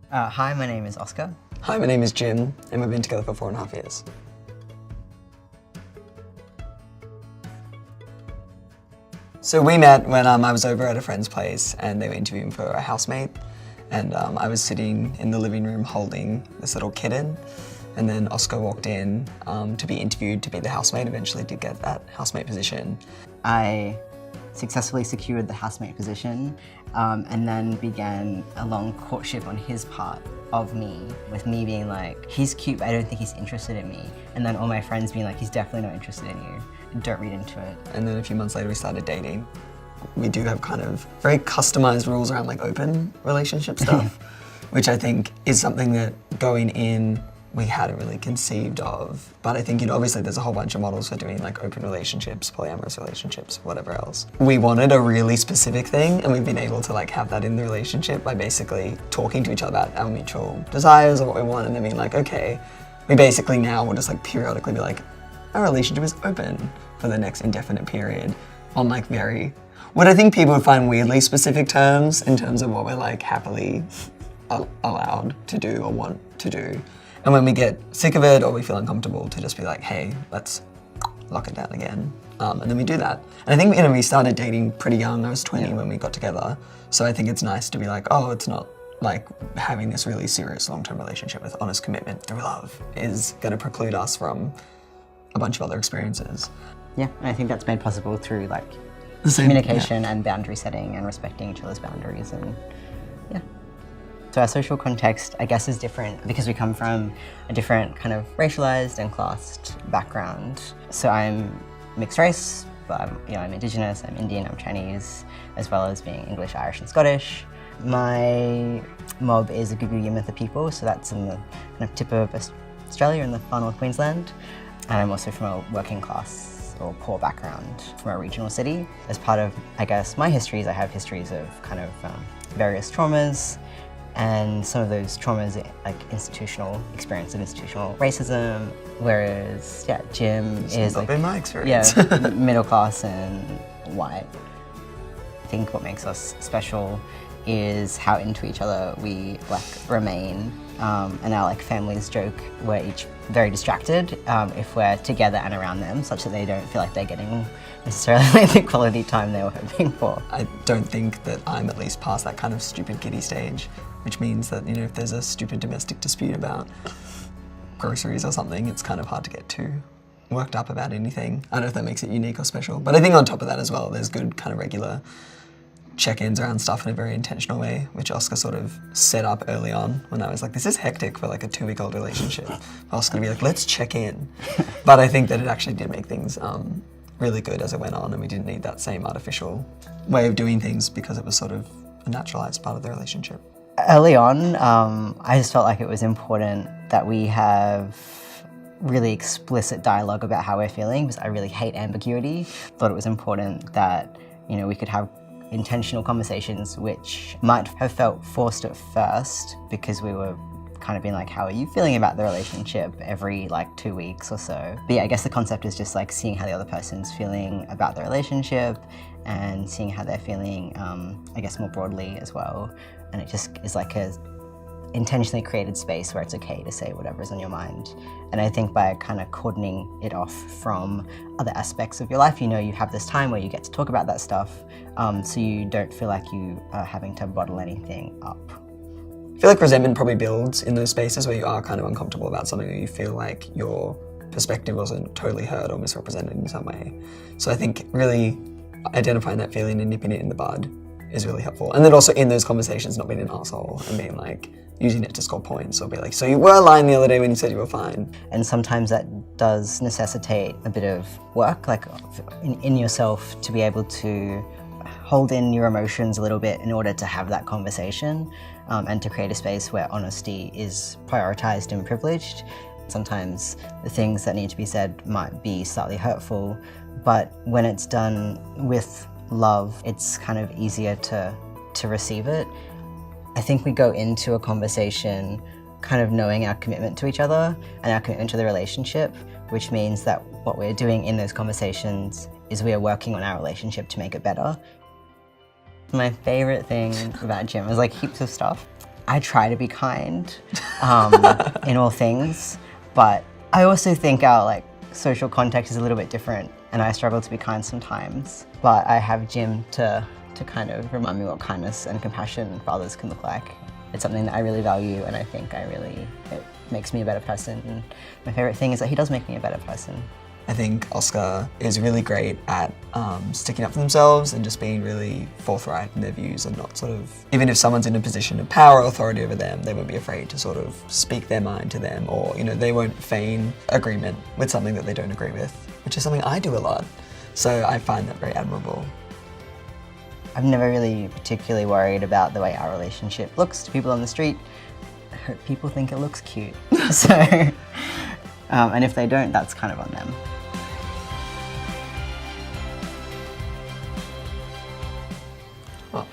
Hi, my name is Oscar. Hi, my name is Jim, and we've been together for 4.5 years. So we met when I was over at a friend's place and they were interviewing for a housemate, and I was sitting in the living room holding this little kitten, and then Oscar walked in to be interviewed to be the housemate, eventually did get that housemate position. I successfully secured the housemate position and then began a long courtship on his part of me, with me being like, he's cute, but I don't think he's interested in me. And then all my friends being like, he's definitely not interested in you. Don't read into it. And then a few months later we started dating. We do have kind of very customized rules around like open relationship stuff, which I think is something that going in we hadn't really conceived of. But I think, obviously there's a whole bunch of models for doing like open relationships, polyamorous relationships, whatever else. We wanted a really specific thing, and we've been able to like have that in the relationship by basically talking to each other about our mutual desires or what we want, and then being like, okay, we basically now will just like periodically be like, our relationship is open for the next indefinite period on like what I think people would find weirdly specific terms in terms of what we're like happily allowed to do or want to do. And when we get sick of it or we feel uncomfortable, to just be like, hey, let's lock it down again. And then we do that. And I think we started dating pretty young. I was 20 when we got together. So I think it's nice to be like, oh, it's not like having this really serious long-term relationship with honest commitment through love is going to preclude us from a bunch of other experiences. Yeah, and I think that's made possible through like communication and boundary setting and respecting each other's boundaries, and yeah. So our social context, I guess, is different because we come from a different kind of racialized and classed background. So I'm mixed race, but I'm Indigenous, I'm Indian, I'm Chinese, as well as being English, Irish, and Scottish. My mob is a Gugu Yimmitha people, so that's in the kind of tip of Australia in the far north Queensland. And I'm also from a working class or poor background from a regional city. As part of, I guess, my histories, I have histories of kind of various traumas, and some of those traumas like institutional experience of institutional racism, whereas Jim is not like been my experience. Middle class and white. I think what makes us special is how into each other we like remain, and our like families joke we're each very distracted if we're together and around them, such that they don't feel like they're getting necessarily the quality time they were hoping for. I don't think that I'm at least past that kind of stupid giddy stage, which means that if there's a stupid domestic dispute about groceries or something, it's kind of hard to get too worked up about anything. I don't know if that makes it unique or special, but I think on top of that as well, there's good kind of regular check-ins around stuff in a very intentional way, which Oscar sort of set up early on when I was like, this is hectic for like a 2-week-old relationship. Oscar would be like, let's check in. But I think that it actually did make things really good as it went on, and we didn't need that same artificial way of doing things because it was sort of a naturalized part of the relationship. Early on, I just felt like it was important that we have really explicit dialogue about how we're feeling, because I really hate ambiguity. Thought it was important that we could have intentional conversations, which might have felt forced at first because we were kind of being like, how are you feeling about the relationship every like 2 weeks or so. But yeah, I guess the concept is just like seeing how the other person's feeling about the relationship and seeing how they're feeling, I guess more broadly as well. And it just is like a intentionally created space where it's okay to say whatever's on your mind. And I think by kind of cordoning it off from other aspects of your life, you have this time where you get to talk about that stuff, so you don't feel like you are having to bottle anything up. I feel like resentment probably builds in those spaces where you are kind of uncomfortable about something, or you feel like your perspective wasn't totally heard or misrepresented in some way. So I think really identifying that feeling and nipping it in the bud is really helpful. And then also in those conversations, not being an asshole and being like, using it to score points, or be like, so you were lying the other day when you said you were fine. And sometimes that does necessitate a bit of work, like in yourself, to be able to hold in your emotions a little bit in order to have that conversation, and to create a space where honesty is prioritized and privileged. Sometimes the things that need to be said might be slightly hurtful, but when it's done with love, it's kind of easier to receive it. I think we go into a conversation kind of knowing our commitment to each other and our commitment to the relationship, which means that what we're doing in those conversations is we are working on our relationship to make it better. My favorite thing about Jim is like heaps of stuff. I try to be kind in all things, but I also think our like social context is a little bit different, and I struggle to be kind sometimes. But I have Jim to kind of remind me what kindness and compassion for others can look like. It's something that I really value, and I think it makes me a better person. And my favourite thing is that he does make me a better person. I think Oscar is really great at sticking up for themselves and just being really forthright in their views, and not sort of, even if someone's in a position of power or authority over them, they won't be afraid to sort of speak their mind to them, or they won't feign agreement with something that they don't agree with, which is something I do a lot. So I find that very admirable. I've never really particularly worried about the way our relationship looks to people on the street. I hope people think it looks cute. So, and if they don't, that's kind of on them. Oh.